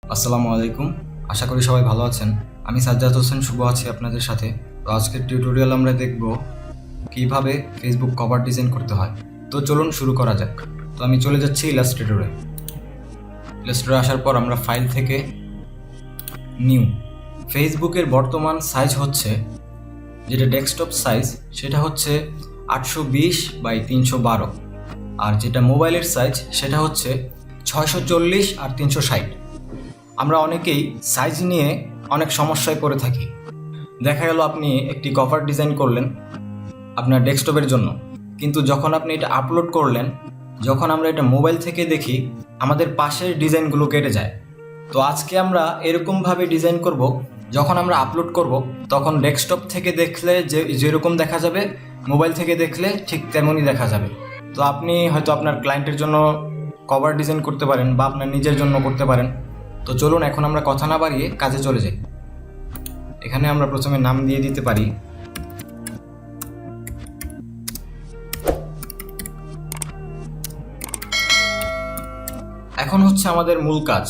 আসসালামু আলাইকুম। আশা করি সবাই ভালো আছেন। আমি সাজ্জাদ হোসেন শুভ আছি আপনাদের সাথে। তো আজকের টিউটোরিয়াল আমরা দেখব কিভাবে ফেসবুক কভার ডিজাইন করতে হয়। তো চলুন শুরু করা যাক। তো আমি চলে যাচ্ছি ইলাস্ট্রেটরে। ইলাস্ট্রেটরে আসার পর আমরা ফাইল থেকে নিউ, ফেসবুকের বর্তমান সাইজ হচ্ছে, যেটা ডেস্কটপ সাইজ সেটা হচ্ছে 820x312, আর যেটা মোবাইলের সাইজ সেটা হচ্ছে 640 আর 360। আমরা অনেকেই সাইজ নিয়ে অনেক সমস্যায় পড়ে থাকি। দেখা গেল আপনি একটি কভার ডিজাইন করলেন আপনার ডেস্কটপের জন্য, কিন্তু যখন আপনি এটা আপলোড করলেন, যখন আমরা এটা মোবাইল থেকে দেখি আমাদের পাশের ডিজাইনগুলো কেটে যায়। তো আজকে আমরা এরকমভাবে ডিজাইন করব, যখন আমরা আপলোড করব তখন ডেস্কটপ থেকে দেখলে যেরকম দেখা যাবে, মোবাইল থেকে দেখলে ঠিক তেমনই দেখা যাবে। তো আপনি হয়তো আপনার ক্লায়েন্টের জন্য কভার ডিজাইন করতে পারেন বা আপনার নিজের জন্য করতে পারেন। তো চলুন এখন আমরা কথা না বাড়িয়ে কাজে চলে যাই। এখানে আমরা প্রথমে নাম দিয়ে দিতে পারি এখন হচ্ছে আমাদের মূল কাজ।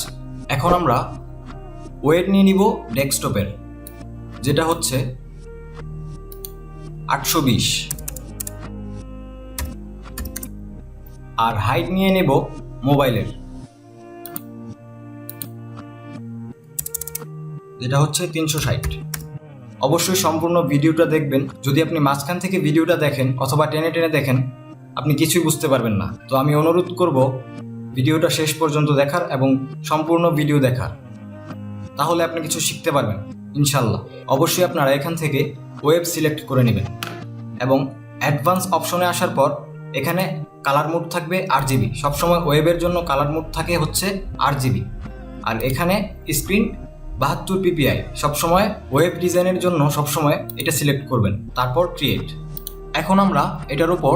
এখন আমরা ওয়েট নিয়ে নিব ডেস্কটপের, যেটা হচ্ছে 820, আর হাইট নিয়ে নেব মোবাইলের, যেটা হচ্ছে 360। অবশ্যই সম্পূর্ণ ভিডিওটা দেখবেন। যদি আপনি মাঝখান থেকে ভিডিওটা দেখেন অথবা টেনে টেনে দেখেন, আপনি কিছুই বুঝতে পারবেন না। তো আমি অনুরোধ করব ভিডিওটা শেষ পর্যন্ত দেখার এবং সম্পূর্ণ ভিডিও দেখার, তাহলে আপনি কিছু শিখতে পারবেন ইনশাল্লাহ। অবশ্যই আপনারা এখান থেকে ওয়েব সিলেক্ট করে নেবেন এবং অ্যাডভান্স অপশনে আসার পর এখানে কালার মোড থাকবে RGB। সবসময় ওয়েবের জন্য কালার মোড থাকে হচ্ছে RGB, আর এখানে স্ক্রিন 72 ppi। সবসময় ওয়েব ডিজাইনের জন্য সবসময় এটা সিলেক্ট করবেন, তারপর ক্রিয়েট। এখন আমরা এটার উপর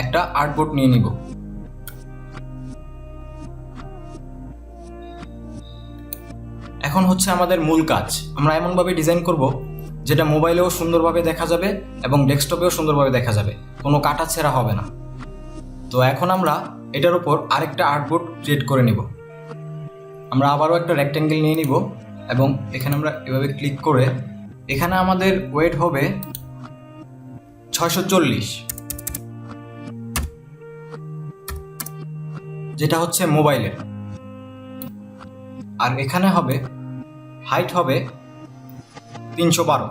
একটা আর্টবোর্ড নিয়ে নিব। এখন হচ্ছে আমাদের মূল কাজ। আমরা এমনভাবে ডিজাইন করব যেটা মোবাইলেও সুন্দরভাবে দেখা যাবে এবং ডেস্কটপেও সুন্দরভাবে দেখা যাবে, কোনো কাটাছেঁড়া হবে না। তো এখন আমরা এটার উপর আরেকটা আর্টবোর্ড ক্রিয়েট করে নিব। আমরা আবারও একটা রেক্ট্যাঙ্গেল নিয়ে নিব এবং এখানে আমরা এভাবে ক্লিক করে এখানে আমাদের ওয়েট হবে 640, যেটা হচ্ছে মোবাইলের, আর এখানে হবে হাইট হবে 312,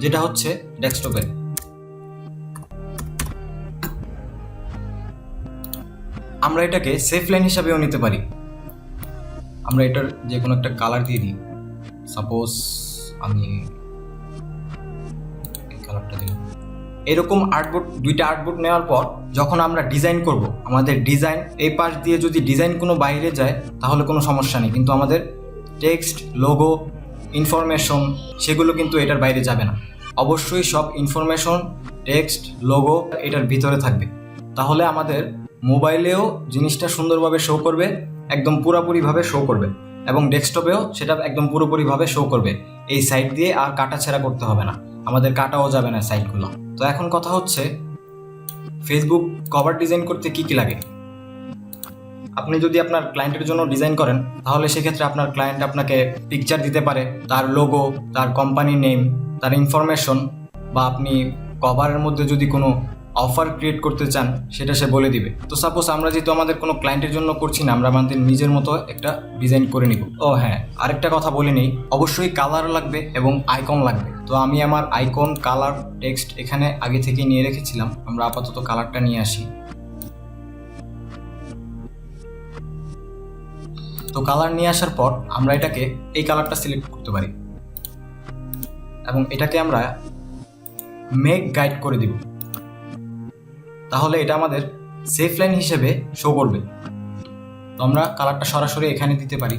যেটা হচ্ছে ডেস্কটপের। আমরা এটাকে সেফ লাইন হিসাবেও নিতে পারি। আমরা এটার যে কোনো একটা কালার দিয়ে দিই। সাপোজ আমি এই কালারটা দিলাম। এরকম আর্টবোর্ড, দুইটা আর্টবোর্ড নেওয়ার পর যখন আমরা ডিজাইন করব, আমাদের ডিজাইন এই পাশ দিয়ে যদি ডিজাইন কোনো বাইরে যায় তাহলে কোনো সমস্যা নেই, কিন্তু আমাদের টেক্সট, লোগো, ইনফরমেশন সেগুলো কিন্তু এটার বাইরে যাবে না। অবশ্যই সব ইনফরমেশন, টেক্সট, লোগো এটার ভিতরে থাকবে, তাহলে আমাদের মোবাইলেও জিনিসটা সুন্দরভাবে শো করবে, একদম পুরোপুরিভাবে শো করবে, এবং ডেস্কটপেও সেটা একদম পুরোপুরিভাবে শো করবে। এই সাইড দিয়ে আর কাটাছেঁড়া করতে হবে না, আমাদের কাটাও যাবে না সাইডগুলো। তো এখন কথা হচ্ছে ফেসবুক কভার ডিজাইন করতে কি কি লাগে। আপনি যদি আপনার ক্লায়েন্টের জন্য ডিজাইন করেন তাহলে সেক্ষেত্রে আপনার ক্লায়েন্ট আপনাকে পিকচার দিতে পারে, তার লোগো, তার কোম্পানি নেম, তার ইনফরমেশন, বা আপনি কভারের মধ্যে যদি কোনো অফার ক্রিয়েট করতে চান সেটা সে বলে দিবে। তো সাপোজ আমরা যেহেতু আমাদের কোনো ক্লায়েন্টের জন্য করছি না, আমরা আমাদের নিজের মতো একটা ডিজাইন করে নিব। ও হ্যাঁ, আরেকটা কথা বলে নেই, অবশ্যই কালার লাগবে এবং আইকন লাগবে। তো আমি আমার আইকন, কালার, টেক্সট এখানে আগে থেকে নিয়ে রেখেছিলাম। আমরা আপাতত কালারটা নিয়ে আসি। তো কালার নিয়ে আসার পর আমরা এটাকে এই কালারটা সিলেক্ট করতে পারি এবং এটাকে আমরা মেক গাইড করে দিব, তাহলে এটা আমাদের সেফ লাইন হিসেবে শো করবে। তো আমরা কালারটা সরাসরি এখানে দিতে পারি।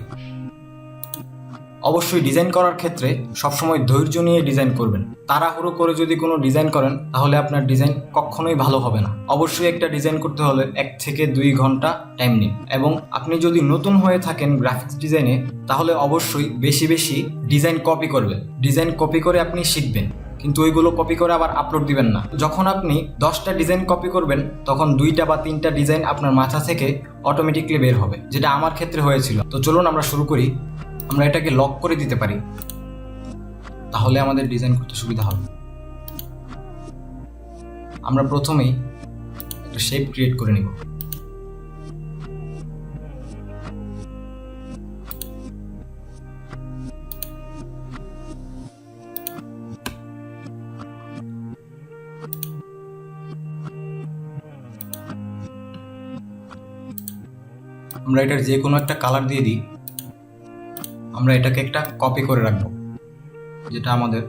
অবশ্যই ডিজাইন করার ক্ষেত্রে সবসময় ধৈর্য নিয়ে ডিজাইন করবেন। তাড়াহুড়ো করে যদি কোনো ডিজাইন করেন তাহলে আপনার ডিজাইন কখনোই ভালো হবে না। অবশ্যই একটা ডিজাইন করতে হলে 1 থেকে 2 ঘন্টা টাইম নিন, এবং আপনি যদি নতুন হয়ে থাকেন গ্রাফিক্স ডিজাইনে তাহলে অবশ্যই বেশি বেশি ডিজাইন কপি করবেন। ডিজাইন কপি করে আপনি শিখবেন, কিন্তু ওইগুলো কপি করে আবার আপলোড দিবেন না। যখন আপনি 10টা ডিজাইন কপি করবেন তখন 2টা বা 3টা ডিজাইন আপনার মাথা থেকে অটোমেটিকলি বের হবে, যেটা আমার ক্ষেত্রে হয়েছিল। তো চলুন আমরা শুরু করি। আমরা এটাকে লক করে দিতে পারি, তাহলে আমাদের ডিজাইন করতে সুবিধা হবে। আমরা প্রথমেই একটা শেপ ক্রিয়েট করে নিব। আমরা এটার যে কোনো একটা কালার দিয়ে দিই। আমরা এটাকে একটা কপি করে রাখবো, যেটা আমাদের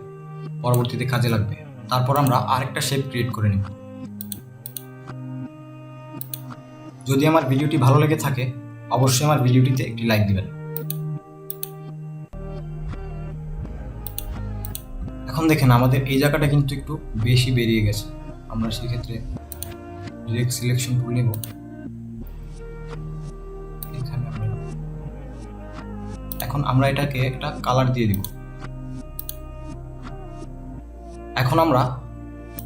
পরবর্তীতে কাজে লাগবে। তারপর আমরা আরেকটা শেপ ক্রিয়েট করে নিব। যদি আমার ভিডিওটি ভালো লেগে থাকে অবশ্যই আমার ভিডিওটিতে একটি লাইক দিবেন। এখন দেখেন আমাদের এই জায়গাটা কিন্তু একটু বেশি বেরিয়ে গেছে। আমরা সেক্ষেত্রে ডিরেক্ট সিলেকশন টুল নেব। এখন আমরা এটাকে একটা কালার দিয়ে দিব। এখন আমরা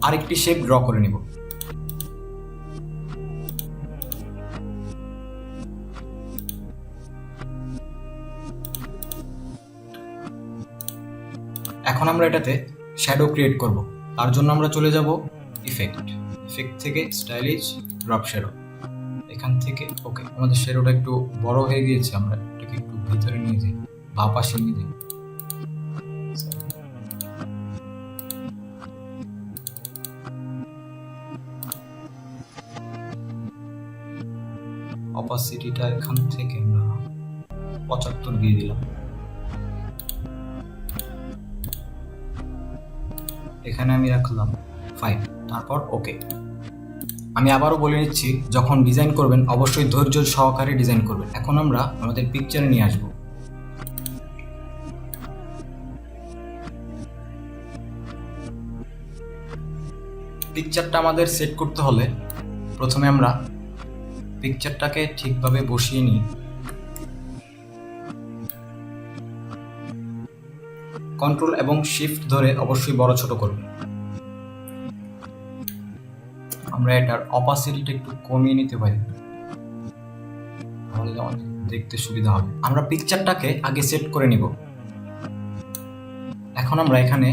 আরেকটি শেপ ড্র করে নিব। এখন আমরা এটাতে শ্যাডো ক্রিয়েট করব। তার জন্য আমরা চলে যাব ইফেক্ট থেকে স্টাইলিশ ড্রপ শ্যাডো। এখান থেকে ওকে, আমাদের শ্যাডোটা একটু বড় হয়ে গিয়েছে, আমরা এটাকে একটু ভিতরে নিয়ে যাই, বাঁ পাশে নিয়ে যাই। অপাসিটিটা এখান থেকে আমরা 75 দিয়ে দিলাম। এখানে আমি রাখলাম 5, তারপর ওকে। আমি আবারও বলে নিচ্ছি, যখন ডিজাইন করবেন অবশ্যই ধৈর্য সহকারে ডিজাইন করবেন। এখন আমরা আমাদের পিকচারে নিয়ে আসব। পিকচারটা আমাদের সেট করতে হলে প্রথমে আমরা পিকচারটাকে ঠিকভাবে বসিয়ে নিই। কন্ট্রোল এবং শিফট ধরে অবশ্যই বড় ছোট করবেন। আমরা এটার অপাসিটিটা একটু কমিয়ে নিতে পারি, তাহলে আমাদের দেখতে সুবিধা হবে। আমরা পিকচারটাকে আগে সেট করে নিব। এখন আমরা এখানে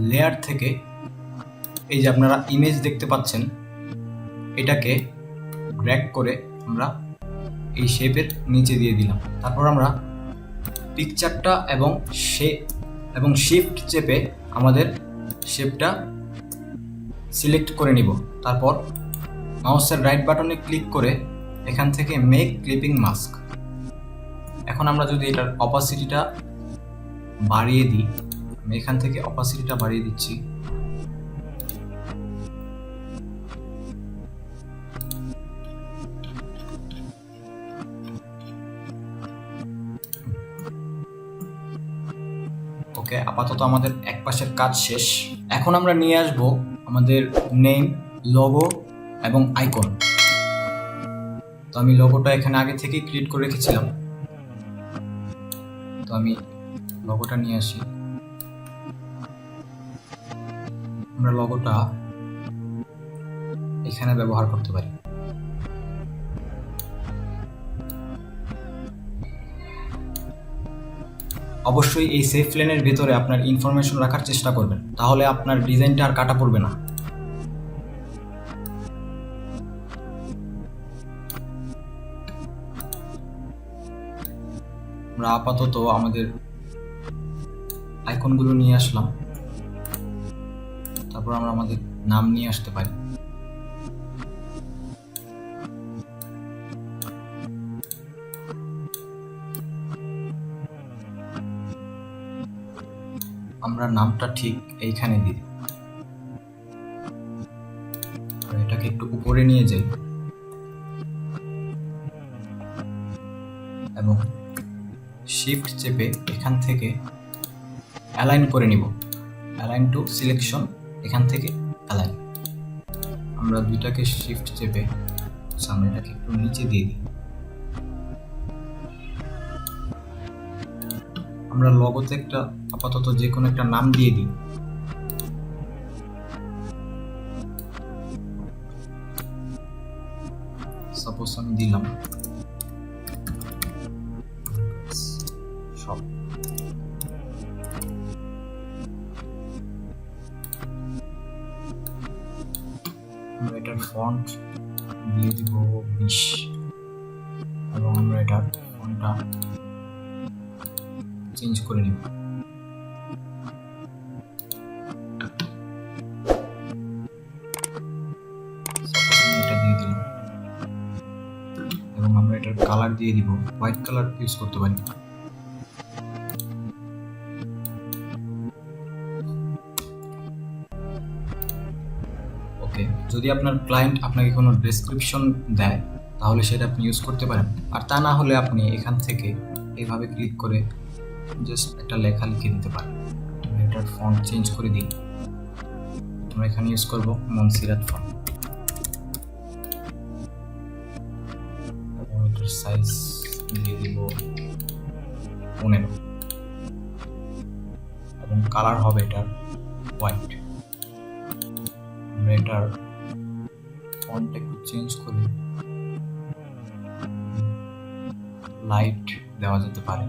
লেয়ার থেকে এই যে আপনারা ইমেজ দেখতে পাচ্ছেন, এটাকে ড্র্যাগ করে আমরা এই শেপের নিচে দিয়ে দিলাম। তারপর আমরা পিকচারটা এবং শিফট চেপে আমাদের শেপটা সিলেক্ট করে নিব। তারপর মাউসের রাইট বাটনে ক্লিক করে এখান থেকে মেক ক্লিপিং মাস্ক। এখন আমরা যদি এটার অপাসিটিটা বাড়িয়ে দিই, আমি এখান থেকে অপাসিটিটা বাড়িয়ে দিচ্ছি। ওকে, আপাতত আমাদের এক পাশের কাজ শেষ। এখন আমরা নিয়ে আসব আমাদের নেম, লোগো এবং আইকন। তো আমি লোগোটা এখানে আগে থেকেই ক্রিয়েট করে রেখেছিলাম, তো আমি লোগোটা নিয়ে আসি। আমরা লোগোটা এখানে ব্যবহার করতে পারি। অবশ্যই এই সেফ লেনের ভিতরে আপনার ইনফরমেশন রাখার চেষ্টা করবেন, তাহলে আপনার ডিজাইনটা আর কাটা পড়বে না। আমরা আপাতত আমাদের আইকনগুলো নিয়ে আসলাম, তারপর আমরা আমাদের নাম নিয়ে আসতে পারি। আমরা নামটা ঠিক এইখানে দিই, এটাকে একটু উপরে নিয়ে যাই এবং শিফট চেপে এখান থেকে অ্যালাইন করে নিব। অ্যালাইন টু সিলেকশন, এখান থেকে অ্যালাইন। আমরা দুইটাকে শিফট চেপে সামনে এটাকে একটু নিচে দিয়ে দিই। আমরা লোগোতে একটা আপাতত যে কোনো একটা নাম দিয়ে দিই। সাপোজ আমি দিলাম সব, আমরা এটার ফন্ট দিয়ে দিব 20 এবং আমরা এটার ফন্টটা চেঞ্জ করে নিব। এটা দিয়ে দিলাম এবং আমরা এটার কালার দিয়ে দিব হোয়াইট কালার ইউজ করতে পারি। ওকে, যদি আপনার ক্লায়েন্ট আপনাকে কোনো ডেসক্রিপশন দেয় তাহলে সেটা আপনি ইউজ করতে পারেন, আর তা না হলে আপনি এখান থেকে এইভাবে ক্লিক করে জাস্ট একটা লেখা লিখে দিতে পারেন। এটার ফন্ট চেঞ্জ করে দিই, আমরা এখানে ইউজ করব মনসিরাত ফন্ট এবং এটার সাইজ দিয়ে দিব 15 এবং কালার হবে এটার হোয়াইট। আমরা এটার ফন্ট একটু চেঞ্জ করে লাইট দেওয়া যেতে পারে।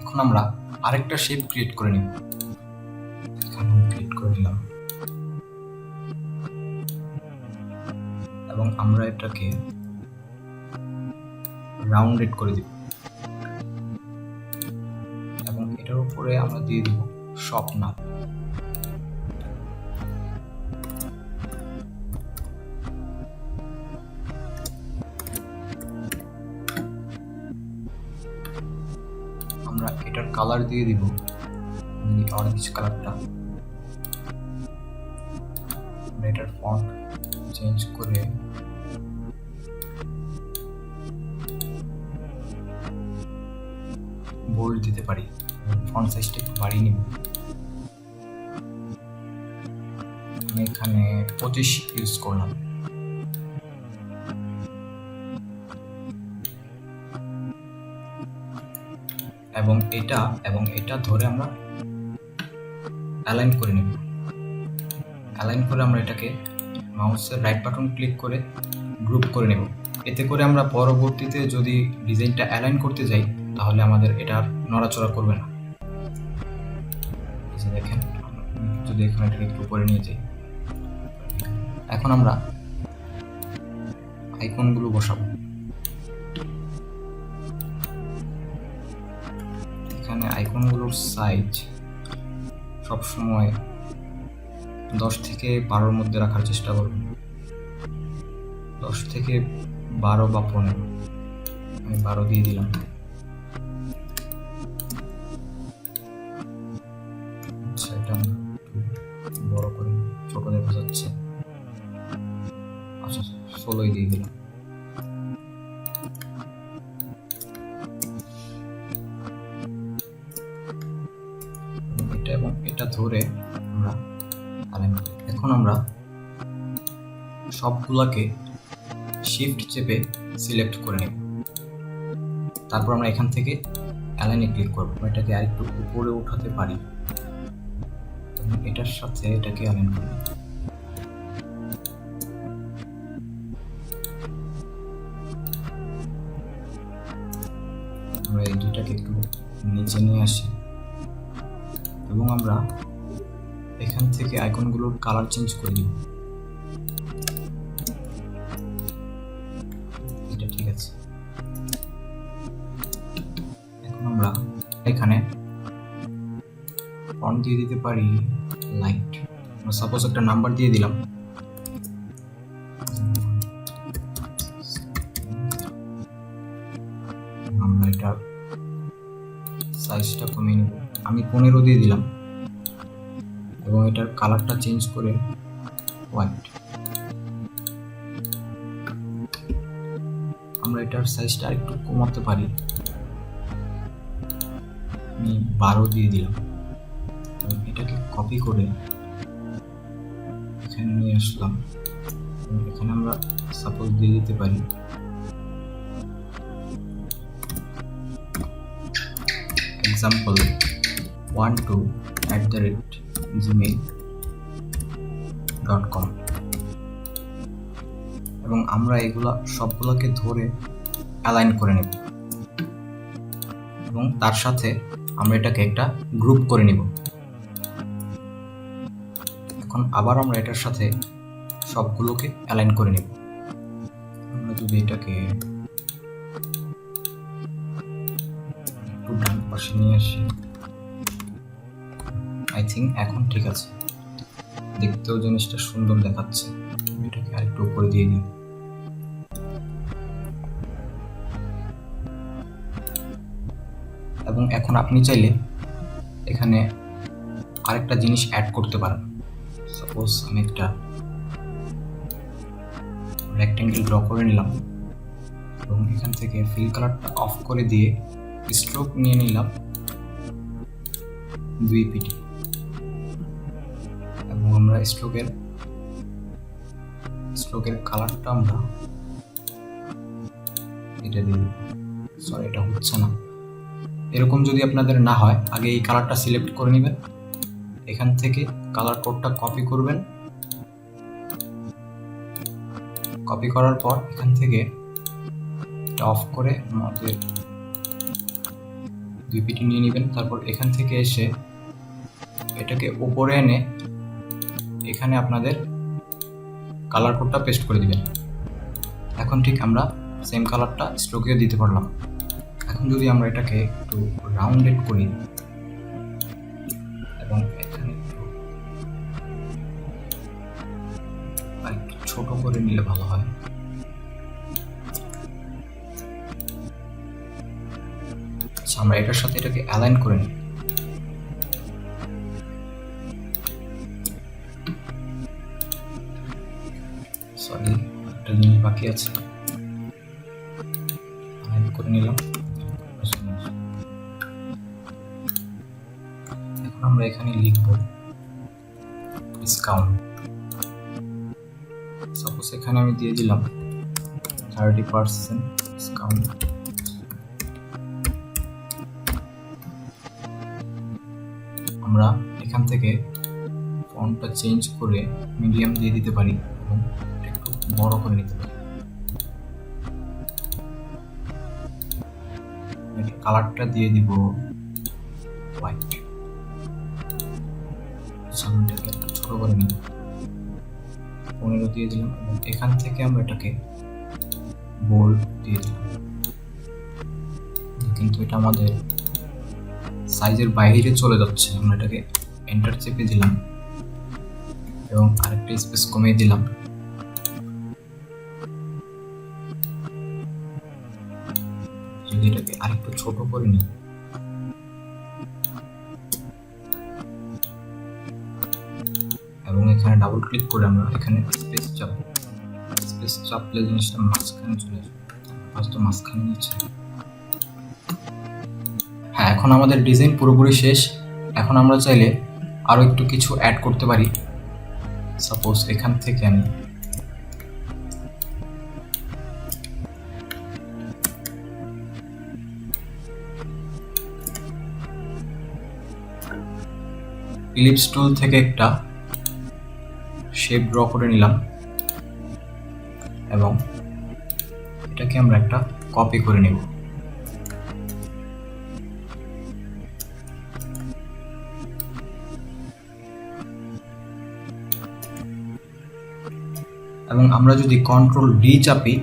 এখন আমরা আরেকটা শেপ ক্রিয়েট করে নিব, এখানে ক্রিয়েট করে নিলাম এবং আমরা এটাকে রাউন্ডেড করে দিব এবং এটার উপরে আমরা দিয়ে দিব শপ নাম। আমরা এটার কালার দিয়ে দিব অরেঞ্জ কালারটা। আমরা এটার ফন্ট চেঞ্জ করে বোল্ড দিতে পারি, ফন্ট সাইজটা একটু বাড়িয়ে নিব। আমি এখানে 25 ইউজ করলাম এবং এটা ধরে আমরা অ্যালাইন করে নেব। অ্যালাইন করে আমরা এটাকে মাউসের রাইট বাটন ক্লিক করে গ্রুপ করে নেব। এতে করে আমরা পরবর্তীতে যদি ডিজাইনটা অ্যালাইন করতে যাই তাহলে আমাদের এটার নড়াচড়া করবে না। দেখেন, যদি এখানে এটাকে একটু উপরে নিয়ে যাই, এখন আমরা আইকনগুলো বসাবো। এখানে আইকনগুলোর সাইজ সবসময় 10 থেকে 12-র মধ্যে রাখার চেষ্টা করব। 10 থেকে 12 বা 15, আমি 12 দিয়ে দিলাম। আচ্ছা, এটা বড় করে, ছোট দেখা যাচ্ছে। আচ্ছা, 16 দিয়ে দিলাম। এবং এটা ধরে আমরা অ্যালাইন করি। এখন আমরা সবগুলোকে শিফট চেপে সিলেক্ট করে নেব। তারপর আমরা এখান থেকে অ্যালাইনে ক্লিক করব। এটাকে আরেকটু উপরে উঠাতে পারি এবং এটার সাথে এটাকে অ্যালাইন করব। আমরা এই দুটাকে একটু নিচে নিয়ে আসি এবং আমরা এখান থেকে আইকনগুলোর কালার চেঞ্জ করে দিব। এটা ঠিক আছে। এখন আমরা এখানে ফন্ট দিয়ে দিতে পারি লাইট। আমরা সাপোজ একটা নাম্বার দিয়ে দিলাম। আমরা এটা সাইজটা কমিয়ে নিব, আমি 15 দিয়ে দিলাম এবং এটার কালারটা চেঞ্জ করে হোয়াইট। আমরা এটার সাইজটা একটু কমাতে পারি, আমি 12 দিয়ে দিলাম এবং এটাকে কপি করে এখানে নিয়ে আসলাম এবং এখানে আমরা সাপোজ দিয়ে দিতে পারি example 12@gmail.com এবং আমরা এগুলা সবগুলোকে ধরে অ্যালাইন করে নেব এবং তার সাথে আমরা এটাকে একটা গ্রুপ করে নিব। এখন আবার আমরা এটার সাথে সবগুলোকে অ্যালাইন করে নেব। আমরা যদি এটাকে একটু ডান পাশে নিয়ে আসি, আই থিঙ্ক এখন ঠিক আছে, দেখতেও জিনিসটা সুন্দর দেখাচ্ছে। এটাকে আরেকটু উপরে দিয়ে দিই। এবং এখন আপনি চাইলে এখানে আরেকটা জিনিস অ্যাড করতে পারেন। সাপোজ আমি একটা রেক্ট্যাঙ্গেল ড্র করে নিলাম এবং এখান থেকে ফিল কালারটা অফ করে দিয়ে স্ট্রোক নিয়ে নিলাম 2 ppt এবং আমরা স্ট্রোকের কালারটা আমরা এটা দিয়ে দিব। সরি, এটা হচ্ছে না। এরকম যদি আপনাদের না হয়, আগে এই কালারটা সিলেক্ট করে নেবেন, এখান থেকে কালার কোডটা কপি করবেন। কপি করার পর এখান থেকে এটা অফ করে আমাদের 2 ppt নিয়ে নেবেন। তারপর এখান থেকে এসে এটাকে উপরে এনে এখানে আপনাদের কালার কোডটা পেস্ট করে দিবেন। এখন ঠিক আমরা সেম কালারটা স্ট্রোকেও দিতে পারলাম। এখন যদি আমরা এটাকে একটু রাউন্ডেড করি এবং এখানে একটু ছোট করে নিলে ভালো হয়। আচ্ছা, আমরা এটার সাথে এটাকে অ্যালাইন করে নিই। সরি, একটা জিনিস বাকি আছে, অ্যালাইন করে নিলাম। এখন আমরা এখানে লিখব ডিসকাউন্ট। সাপোজ এখানে আমি দিয়ে দিলাম 30% ডিসকাউন্ট। আমরা এখান থেকে ফন্টটা চেঞ্জ করে মিডিয়াম দিয়ে দিতে পারি এবং একটু বড় করে নিতে পারি। কালারটা দিয়ে দিব হোয়াইট। সামনেটাকে একটু ছোট করে নিব, 15 দিয়ে দিলাম এবং এখান থেকে আমরা এটাকে বোল্ড দিয়ে দিলাম। কিন্তু এটা আমাদের সাইজের বাইরে চলে যাচ্ছে। আমরা এটাকে এন্টার চেপে দিলাম এবং আরেকটা স্পেস কমিয়ে দিলাম। যদি এটাকে আরেকটু ছোট করে নিই, এবং এখানে ডাবল ক্লিক করে আমরা এখানে স্পেস চাপবো। স্পেস চাপলে জিনিসটা মাঝখানে চলে আসবে। ফার্স্ট মাঝখানে নিচ্ছে। হ্যাঁ, এখন আমাদের ডিজাইন পুরোপুরি শেষ। এখন আমরা চাইলে আরো একটু কিছু অ্যাড করতে পারি। সাপোজ এখান থেকে আমি ইলিপস টুল থেকে একটা শেপ ড্র করে নিলাম এবং এটাকে আমরা একটা কপি করে নেব। এবং আমরা যদি কন্ট্রোল ডি চাপি,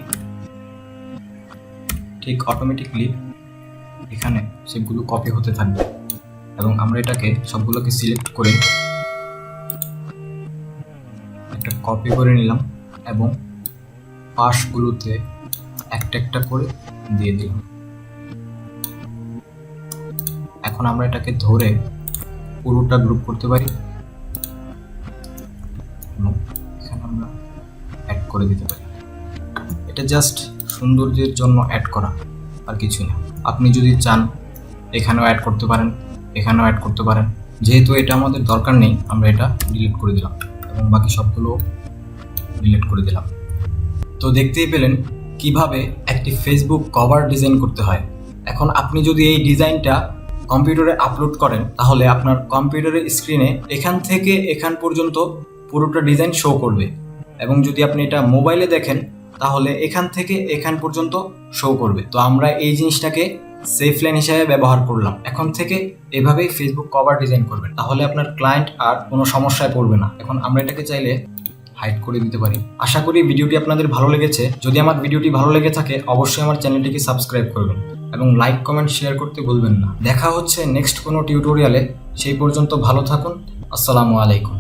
ঠিক অটোমেটিকলি এখানে সেগুলো কপি হতে থাকবে। এবং আমরা এটাকে সবগুলোকে সিলেক্ট করে একটা কপি করে নিলাম এবং পাশগুলোতে একটা একটা করে দিয়ে দিলাম। এখন আমরা এটাকে ধরে পুরোটা গ্রুপ করতে পারি এবং এখানে আমরা অ্যাড করে দিতে পারি। এটা জাস্ট সৌন্দর্যের জন্য অ্যাড করা, আর কিছু না। আপনি যদি চান এখানেও অ্যাড করতে পারেন, এখানেও অ্যাড করতে পারেন। যেহেতু এটা আমাদের দরকার নেই, আমরা এটা ডিলিট করে দিলাম এবং বাকি সবগুলো ডিলিট করে দিলাম। তো দেখতেই পেলেন কিভাবে একটি ফেসবুক কভার ডিজাইন করতে হয়। এখন আপনি যদি এই ডিজাইনটা কম্পিউটারে আপলোড করেন, তাহলে আপনার কম্পিউটারের স্ক্রিনে এখান থেকে এখান পর্যন্ত পুরোটা ডিজাইন শো করবে। এবং যদি আপনি এটা মোবাইলে দেখেন, তাহলে এখান থেকে এখান পর্যন্ত শো করবে। তো আমরা এই জিনিসটাকে সেফ লাইন হিসেবে ব্যবহার করলাম। এখন থেকে এভাবেই ফেসবুক কভার ডিজাইন করবেন, তাহলে আপনার ক্লায়েন্ট আর কোনো সমস্যায় পড়বে না। এখন আমরা এটাকে চাইলে হাইড করে দিতে পারি। আশা করি ভিডিওটি আপনাদের ভালো লেগেছে। যদি আমার ভিডিওটি ভালো লেগে থাকে অবশ্যই আমার চ্যানেলটিকে সাবস্ক্রাইব করবেন এবং লাইক কমেন্ট শেয়ার করতে ভুলবেন না। দেখা হচ্ছে নেক্সট কোনো টিউটোরিয়ালে। সেই পর্যন্ত ভালো থাকুন। আসসালামু আলাইকুম।